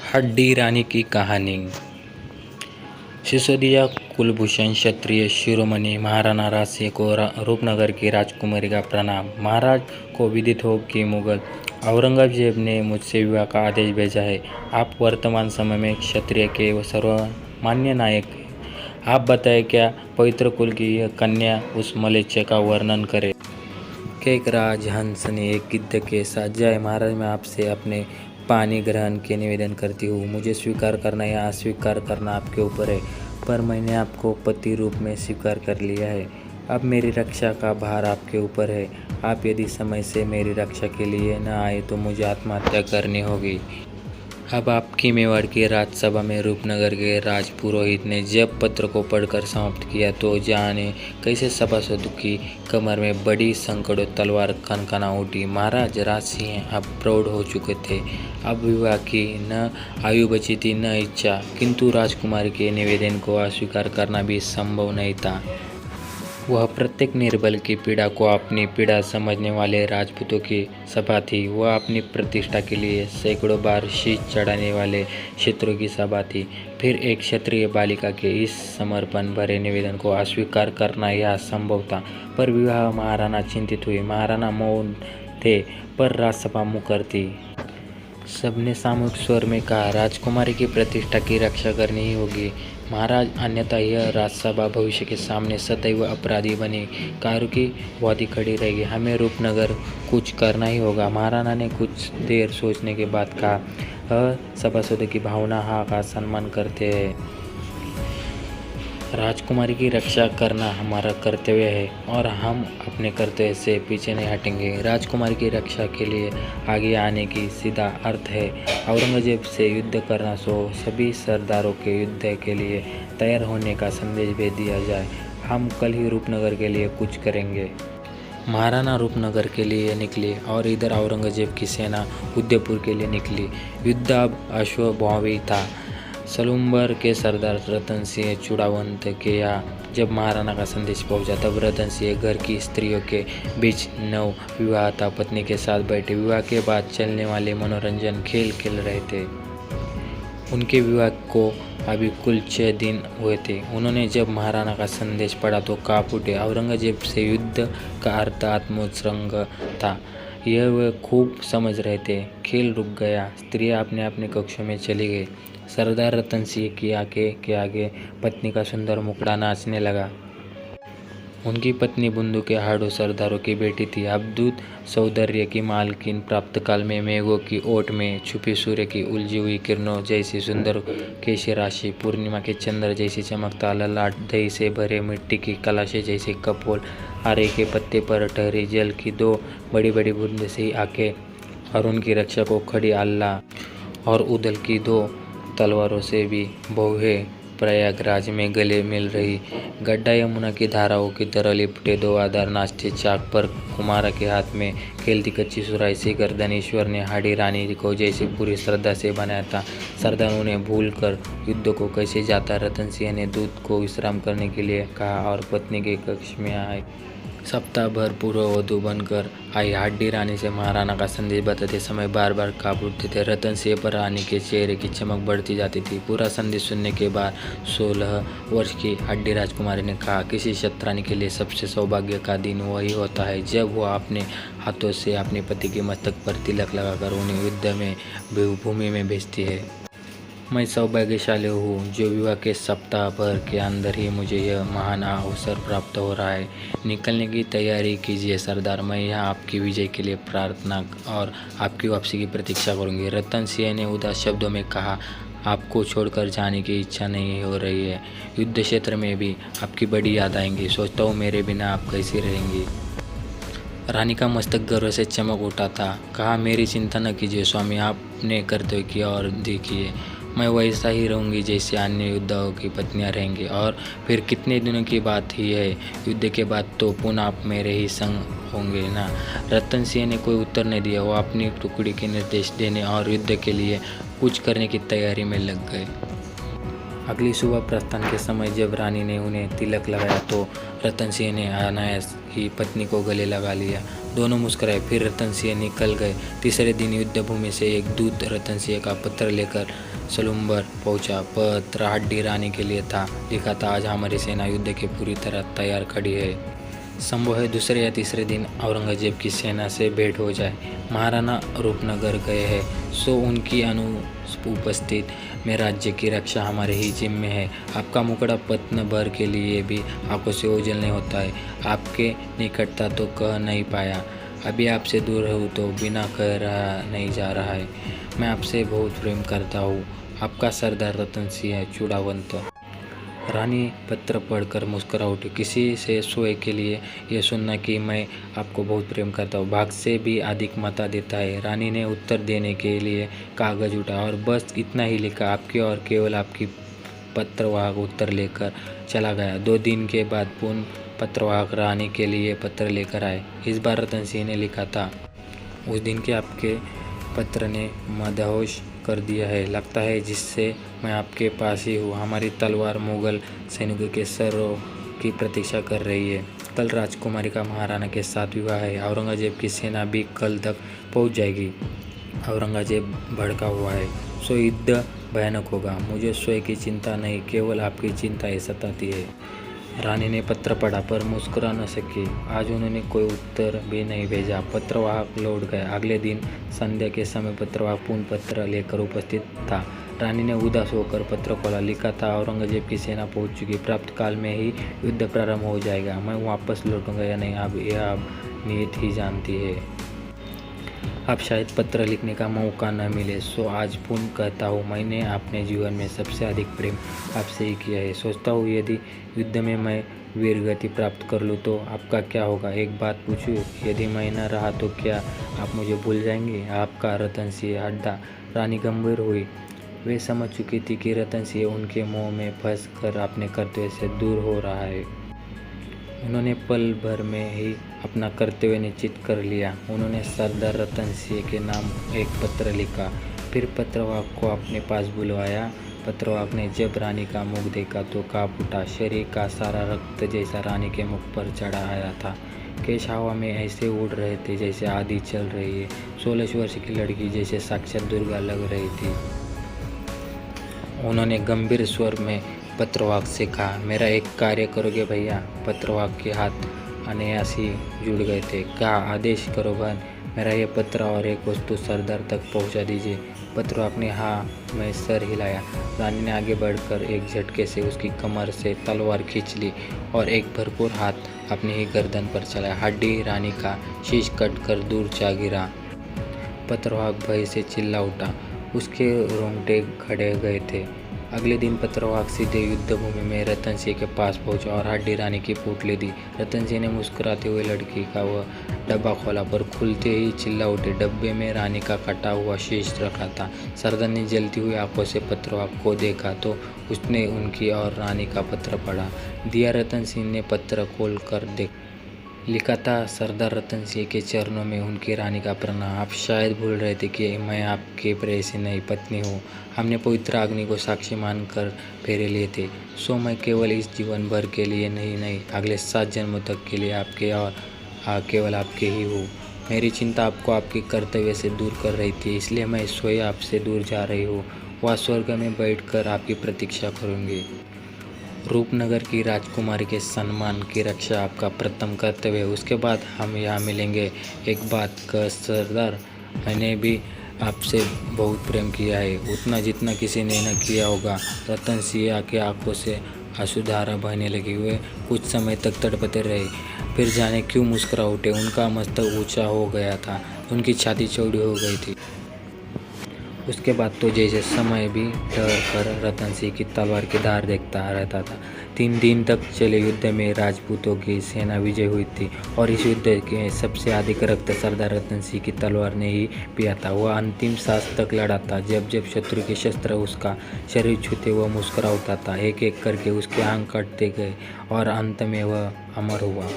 हड्डी रानी की कहानी। सिसोदिया कुलभूषण क्षत्रिय शिरोमणि महाराणा राज सिंह को रूपनगर की राजकुमारी का प्रणाम। महाराज को विदित हो कि मुगल औरंगजेब ने मुझसे विवाह का आदेश भेजा है। आप वर्तमान समय में क्षत्रिय के सर्वमान्य नायक हैं। आप बताएं क्या पवित्र कुल की यह कन्या उस मलेच्छ का वर्णन करे। एक राजहंस ने एक गिद्ध के साथ जाए, महाराज मैं आपसे अपने पानी ग्रहण के निवेदन करती हूँ। मुझे स्वीकार करना या अस्वीकार करना आपके ऊपर है, पर मैंने आपको पति रूप में स्वीकार कर लिया है। अब मेरी रक्षा का भार आपके ऊपर है। आप यदि समय से मेरी रक्षा के लिए न आए तो मुझे आत्महत्या करनी होगी। अब आपकी मेवाड़ की राजसभा में रूपनगर के राजपुरोहित ने जब पत्र को पढ़कर समाप्त किया तो जाने कैसे सभासदों की कमर में बड़ी संकड़ों तलवार खनखना उठी। महाराज राज सिंह अब प्रौढ़ हो चुके थे। अब विवाह की न आयु बची थी न इच्छा, किंतु राजकुमारी के निवेदन को अस्वीकार करना भी संभव नहीं था। वह प्रत्येक निर्बल की पीड़ा को अपनी पीड़ा समझने वाले राजपूतों की सभा थी। वह अपनी प्रतिष्ठा के लिए सैकड़ों बार शीश चढ़ाने वाले शत्रुओं की सभा थी। फिर एक क्षत्रिय बालिका के इस समर्पण भरे निवेदन को अस्वीकार करना यह असंभव था। पर विवाह महाराणा चिंतित हुए। महाराणा मौन थे, पर राजसभा मुखर थी। सबने सामूहिक स्वर में कहा, राजकुमारी की प्रतिष्ठा की रक्षा करनी ही होगी महाराज, अन्यथा यह राजसभा भविष्य के सामने सदैव अपराधी बनी कारू की वादी खड़ी रहेगी। हमें रूपनगर कुछ करना ही होगा। महाराणा ने कुछ देर सोचने के बाद कहा, सभासदों की भावना का सम्मान करते हैं। राजकुमारी की रक्षा करना हमारा कर्तव्य है और हम अपने कर्तव्य से पीछे नहीं हटेंगे। राजकुमारी की रक्षा के लिए आगे आने की सीधा अर्थ है औरंगजेब से युद्ध करना। सभी सरदारों के युद्ध के लिए तैयार होने का संदेश भेज दिया जाए। हम कल ही रूपनगर के लिए कुछ करेंगे। महाराणा रूपनगर के लिए निकले और इधर औरंगजेब की सेना उदयपुर के लिए निकली। युद्ध अब अश्वभावी था। सलूम्बर के सरदार रतन सिंह चूड़ावंत के यहाँ जब महाराणा का संदेश पहुंचा, तब रतन सिंह घर की स्त्रियों के बीच नव विवाहिता पत्नी के साथ बैठे विवाह के बाद चलने वाले मनोरंजन खेल खेल रहे थे। उनके विवाह को अभी कुल 6 दिन हुए थे। उन्होंने जब महाराणा का संदेश पढ़ा तो काँप उठे। औरंगजेब से युद्ध का अर्थ आत्मोत्सर्ग था, यह वे खूब समझ रहे थे। खेल रुक गया। स्त्रियां अपने अपने कक्षों में चली गई। सरदार रतन सिंह की आंखें के आगे पत्नी का सुंदर मुखड़ा नाचने लगा। उनकी पत्नी बुंदू के हाड़ों सरदारों की बेटी थी। अद्भुत सौंदर्य की मालकिन प्रातःकाल में मेघों की ओट में छुपी सूर्य की उलझी हुई किरणों जैसी सुंदर केश राशि, पूर्णिमा के चंद्र जैसी चमकता ललाट, दही से भरे मिट्टी की कलाशे जैसे कपोल, आरे के पत्ते पर ठहरी जल की 2 बड़ी बड़ी बूंद सी आंखें और उनकी रक्षा को खड़ी आल्ला और उदल की 2 तलवारों से भी बहुए प्रयागराज में गले मिल रही गड्ढा यमुना की धाराओं की तरह लिपटे 2 आधार नाचते चाक पर कुमारा के हाथ में खेलती कच्ची सुराई से गर्दन ईश्वर ने हाड़ी रानी को जैसे पूरी श्रद्धा से बनाया था। सरदार उन्हें भूल कर युद्ध को कैसे जाता। रतन सिंह ने दूत को विश्राम करने के लिए कहा और पत्नी के कक्ष में आए। सप्ताह भर पूर्व वधु बनकर आई हड्डी रानी से महाराणा का संदेश बताते समय बार बार काँप उठते थे। रतन सिंह पर रानी के चेहरे की चमक बढ़ती जाती थी। पूरा संदेश सुनने के बाद 16 वर्ष की हड्डी राजकुमारी ने कहा, किसी क्षत्रानी के लिए सबसे सौभाग्य का दिन वही होता है जब वह अपने हाथों से अपने पति के मस्तक पर तिलक लगाकर उन्हें युद्ध में भूमि में भेजती है। मैं सौभाग्यशाली हूँ जो विवाह के सप्ताह भर के अंदर ही मुझे यह महान अवसर प्राप्त हो रहा है। निकलने की तैयारी कीजिए सरदार, मैं यहाँ आपकी विजय के लिए प्रार्थना और आपकी वापसी की प्रतीक्षा करूँगी। रतन सिंह ने उदास शब्दों में कहा, आपको छोड़कर जाने की इच्छा नहीं हो रही है। युद्ध क्षेत्र में भी आपकी बड़ी याद आएंगी। सोचता हूँ मेरे बिना आप कैसी रहेंगी। रानी का मस्तक गर्व से चमक उठा था। कहा, मेरी चिंता न कीजिए स्वामी, आपने कर्तव्य की और देखिए मैं वैसा ही रहूँगी जैसे अन्य योद्धाओं की पत्नियां रहेंगी। और फिर कितने दिनों की बात ही है, युद्ध के बाद तो पुनः आप मेरे ही संग होंगे ना। रतन सिंह ने कोई उत्तर नहीं दिया। वो अपनी टुकड़ी के निर्देश देने और युद्ध के लिए कुछ करने की तैयारी में लग गए। अगली सुबह प्रस्थान के समय जब रानी ने उन्हें तिलक लगाया तो रतन सिंह ने अनायास ही पत्नी को गले लगा लिया। दोनों मुस्कुराए, फिर रतन सिंह निकल गए। तीसरे दिन युद्ध भूमि से एक दूत रतन सिंह का पत्र लेकर सलुम्बर पहुंचा। पत्र हड्डी रानी के लिए था। लिखा था, आज हमारी सेना युद्ध के पूरी तरह तैयार खड़ी है। संभव है दूसरे या तीसरे दिन औरंगजेब की सेना से भेंट हो जाए। महाराणा रूपनगर गए हैं, सो उनकी अनुपस्थित में राज्य की रक्षा हमारे ही जिम्मे है। आपका मुकड़ा पत्न भर के लिए भी आंखों से ओझल नहीं होता है। आपके निकटता तो कह नहीं पाया, अभी आपसे दूर हूँ तो बिना कह रहा नहीं जा रहा है। मैं आपसे बहुत प्रेम करता हूँ। आपका सरदार रतन सिंह चूड़ावंत। रानी पत्र पढ़कर मुस्कुरा उठी। किसी से सोए के लिए यह सुनना कि मैं आपको बहुत प्रेम करता हूँ भाग से भी अधिक मता देता है। रानी ने उत्तर देने के लिए कागज उठाया और बस इतना ही लिखा, आपकी और केवल आपकी। पत्रवाहक उत्तर लेकर चला गया। 2 दिन के बाद पुनः पत्रवाहक रानी के लिए पत्र लेकर आए। इस बार रतन सिंह ने लिखा था, उस दिन के आपके पत्र ने मदहोश कर दिया है। लगता है जिससे मैं आपके पास ही हूँ। हमारी तलवार मुगल सैनिकों के सरों की प्रतीक्षा कर रही है। कल राजकुमारी का महाराणा के साथ विवाह है। औरंगजेब की सेना भी कल तक पहुँच जाएगी। औरंगजेब भड़का हुआ है, सो युद्ध भयानक होगा। मुझे स्वयं की चिंता नहीं, केवल आपकी चिंता ही सताती है। रानी ने पत्र पढ़ा पर मुस्कुरा न सकी। आज उन्होंने कोई उत्तर भी नहीं भेजा। पत्रवाहक लौट गया। अगले दिन संध्या के समय पत्रवाहक पुनः पत्र लेकर उपस्थित था। रानी ने उदास होकर पत्र खोला। लिखा था, औरंगजेब की सेना पहुंच चुकी, प्राप्त काल में ही युद्ध प्रारंभ हो जाएगा। मैं वापस लौटूंगा या नहीं, अब यह नियत ही जानती है। अब शायद पत्र लिखने का मौका न मिले, सो आज पुनः कहता हूँ, मैंने अपने जीवन में सबसे अधिक प्रेम आपसे ही किया है। सोचता हूँ यदि युद्ध में मैं वीरगति प्राप्त कर लूँ तो आपका क्या होगा। एक बात पूछूं, यदि मैं न रहा तो क्या आप मुझे भूल जाएंगे। आपका रतन सिंह हड्डा। रानी गंभीर हुई। वे समझ चुकी थी कि रतन सिंह उनके मोह में फंस कर अपने कर्तव्य से दूर हो रहा है। उन्होंने पल भर में ही अपना कर्तव्य निश्चित कर लिया। उन्होंने सरदार रतन सिंह के नाम एक पत्र लिखा, फिर पत्रवाहक को अपने पास बुलवाया। पत्रवाहक ने जब रानी का मुख देखा तो काँप उठा। शरीर का सारा रक्त जैसा रानी के मुख पर चढ़ा आया था। केश हवा में ऐसे उड़ रहे थे जैसे आधी चल रही है। 16 वर्ष की लड़की जैसे साक्षात दुर्गा लग रही थी। उन्होंने गंभीर स्वर में पत्रवाहक से कहा, मेरा एक कार्य करोगे भैया। पत्रवाहक के हाथ अनायासी जुड़ गए थे। कहा, आदेश करो बहन, मेरा ये पत्र और एक वस्तु सरदार तक पहुंचा दीजिए। पत्रवाहक ने हाँ में सर हिलाया। रानी ने आगे बढ़कर एक झटके से उसकी कमर से तलवार खींच ली और एक भरपूर हाथ अपनी ही गर्दन पर चलाया। हड्डी रानी का शीश कट कर दूर जा गिरा। पत्रवाहक भय से चिल्ला उठा। उसके रोंगटे खड़े गए थे। अगले दिन पत्रवाहक सीधे युद्ध भूमि में रतन सिंह के पास पहुंचा और हड्डी रानी की पोटली दी। रतन सिंह ने मुस्कुराते हुए लड़की का वह डब्बा खोला, पर खुलते ही चिल्ला उठे। डब्बे में रानी का कटा हुआ शीश रखा था। सरदार ने जलती हुई आंखों से पत्रवाहक को देखा तो उसने उनकी और रानी का पत्र पढ़ा दिया। रतन सिंह ने पत्र खोल कर देखा। लिखा था, सरदार रतन सिंह के चरणों में उनकी रानी का प्रणाम। आप शायद भूल रहे थे कि मैं आपके प्रेयसी नहीं पत्नी हूँ। हमने पवित्र अग्नि को साक्षी मानकर फेरे लिए थे। सो मैं केवल इस जीवन भर के लिए नहीं अगले 7 जन्मों तक के लिए आपके और केवल आपके ही हूँ। मेरी चिंता आपको आपके कर्तव्य से दूर कर रही थी, इसलिए मैं स्वयं आपसे दूर जा रही हूँ। वह स्वर्ग में बैठकर आपकी प्रतीक्षा करूँगी। रूपनगर की राजकुमारी के सम्मान की रक्षा आपका प्रथम कर्तव्य है। उसके बाद हम यहाँ मिलेंगे। एक बात का सरदार, मैंने भी आपसे बहुत प्रेम किया है, उतना जितना किसी ने न किया होगा। रतन सिंह की आंखों से आंसुधारा बहने लगी। वे कुछ समय तक तड़पते रहे, फिर जाने क्यों मुस्कुरा उठे। उनका मस्तक ऊंचा हो गया था, उनकी छाती चौड़ी हो गई थी। उसके बाद तो जैसे समय भी ठहर कर रतन सिंह की तलवार की धार देखता रहता था। 3 दिन तक चले युद्ध में राजपूतों की सेना विजय हुई थी और इस युद्ध के सबसे अधिक रक्त सरदार रतन सिंह की तलवार ने ही पिया था। वह अंतिम सांस तक लड़ा था। जब जब शत्रु के शस्त्र उसका शरीर छूते वह मुस्कुरा उठा था। एक एक करके उसके अंग कटते गए और अंत में वह अमर हुआ।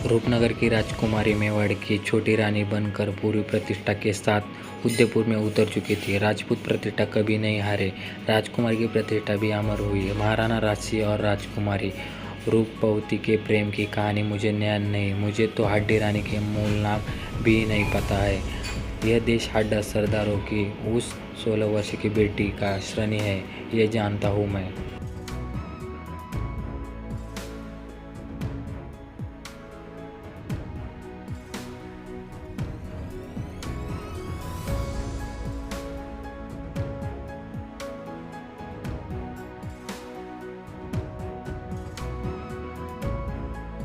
रूपनगर की राजकुमारी मेवाड़ की छोटी रानी बनकर पूरी प्रतिष्ठा के साथ उदयपुर में उतर चुकी थी। राजपूत प्रतिष्ठा कभी नहीं हारे। राजकुमारी की प्रतिष्ठा भी अमर हुई। महाराणा राजसिंह और राजकुमारी रूपवती के प्रेम की कहानी मुझे ज्ञान नहीं। मुझे तो हड्डी रानी के मूल नाम भी नहीं पता है। यह देश हड्डा सरदारों की उस 16 वर्ष की बेटी का श्रेणी है, ये जानता हूँ मैं।